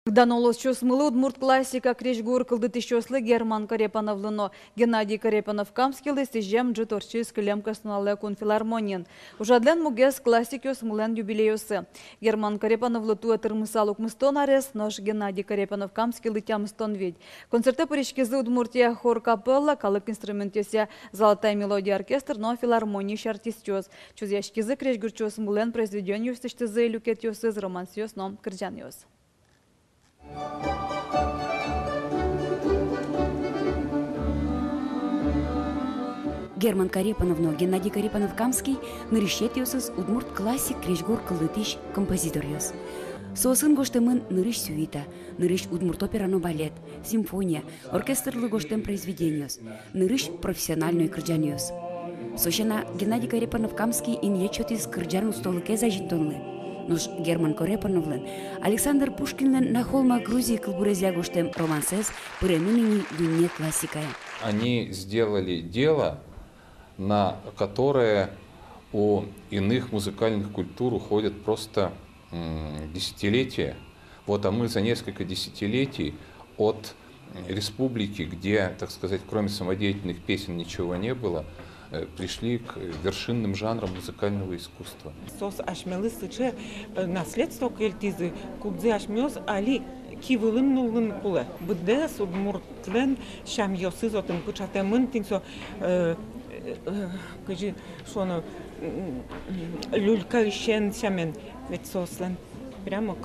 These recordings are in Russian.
Данолос чосмылы удмурт классика крежгур кылды тещослы Герман Карепановлыно Геннадий Карепанов камскилы сижем джиторчис кылем коснулалая филармониян. Ужадлен мугес классик йосмылен юбилеюсы. Герман Карепановлы туатыр мысалук мыстон арес, нож Геннадий Карепанов камскилы тямстон ведь. Концерты поречкизы удмуртия хор капелла, калык инструментеся золотая мелодия оркестр, но филармония артистёс. Чузяшкизы крежгур чосмылен произведению стыштызы люкетёс из романсиос ном кырджаниос. Герман Карепановно Геннадий Карепанов-Камский нырышетиосыз удмурт классик крежгур кылытыш композиториос. Сосын гоштемын нырыш сюита, нырыш удмурт операно балет, симфония, оркестрлы гоштем произведениос, нырыш профессиональный кырджаниос. Сошена Геннадий Карепанов-Камский иньечотис кырджан устолыке зажитонлы. Нож Герман Карепановлен Александр Пушкинлен на холма Грузии кылбурезя гоштем романсез пыремынини дуне классикая. Они сделали дело, на которое у иных музыкальных культур уходят просто десятилетия. Вот, а мы за несколько десятилетий от республики, где, так сказать, кроме самодеятельных песен ничего не было, пришли к вершинным жанрам музыкального искусства. Сос ашмелысыче наследство кельтизы кудзе ашмёс али кивылын нулын кулы. Быдде судмуртлен шам йосызотын пычатемын тинсо кажи шоно люлька ищен шамен ведь сослен прямо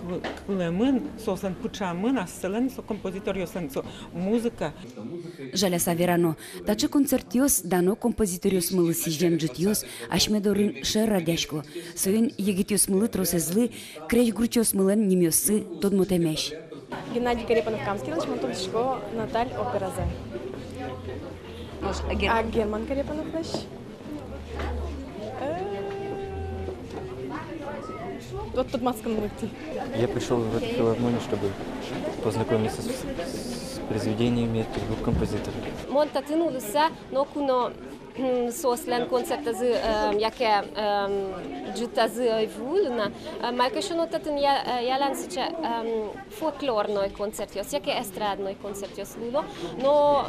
клемын сослен пычамын асселен со композитор йосен со музыка. Жаля саверано, таче концертиос дано композиториос мылы сижем джитиос, ашмедорын шер радяшко, соин егитиос мылы тросезлы, креш гручиос мылен немёсы тодмотемеш. Геннадий Карепанов-Камский, Монтовичко, Наталь Операзе. А Герман Карепанов-Наш? Вот тут маска на ногти. Я пришел в эту филармонию, чтобы познакомиться с произведениями этих двух композиторов. Monta ținusa nocuno soslen concertazı яке джитазы айвулна, майка ще нотатен ялан сича фольклорной концертиос, яке эстрадной концертиос луло, но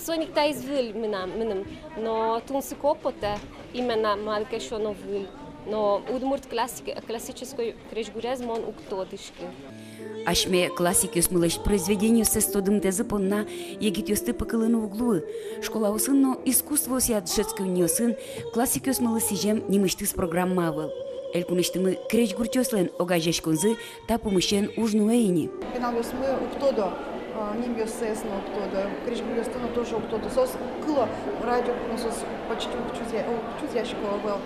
соник та извил минам, но тунсы копоте именно майка ще новил, но удмурт классической крежгурезмон уктодышки. Ашме классикиос мылыш произведению се стодым тезы понна егитёсты пакылыны углуы. Школа усынно искусство сиадшецкий униосын классикиос мылы сижем немыштыс программа авыл. Элькуныштымы креч гуртёслен огажеш конзы та помыщен ужну эйни. Пеналёс мы уктодо, нимёс сесно уктодо, креч гуртёстыно тоже уктодо. Сос кыло радио сос почти чузяшко был.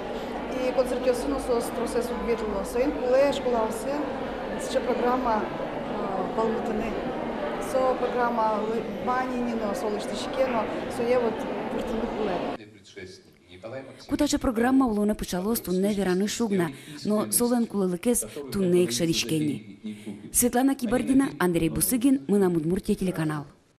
И концертёсыно сос тросес убедло. Соин куле школа усы. Сейчас программа полнотны. Со программа Банинино, Солыштышкено, сое вот пуртаны. Кутача программа улона почалось тунне вераны шугна, но солен кулылыкес тунне икшеришкени. Светлана Кибардина, Андрей Бусыгин, мы на Удмуртия телеканал.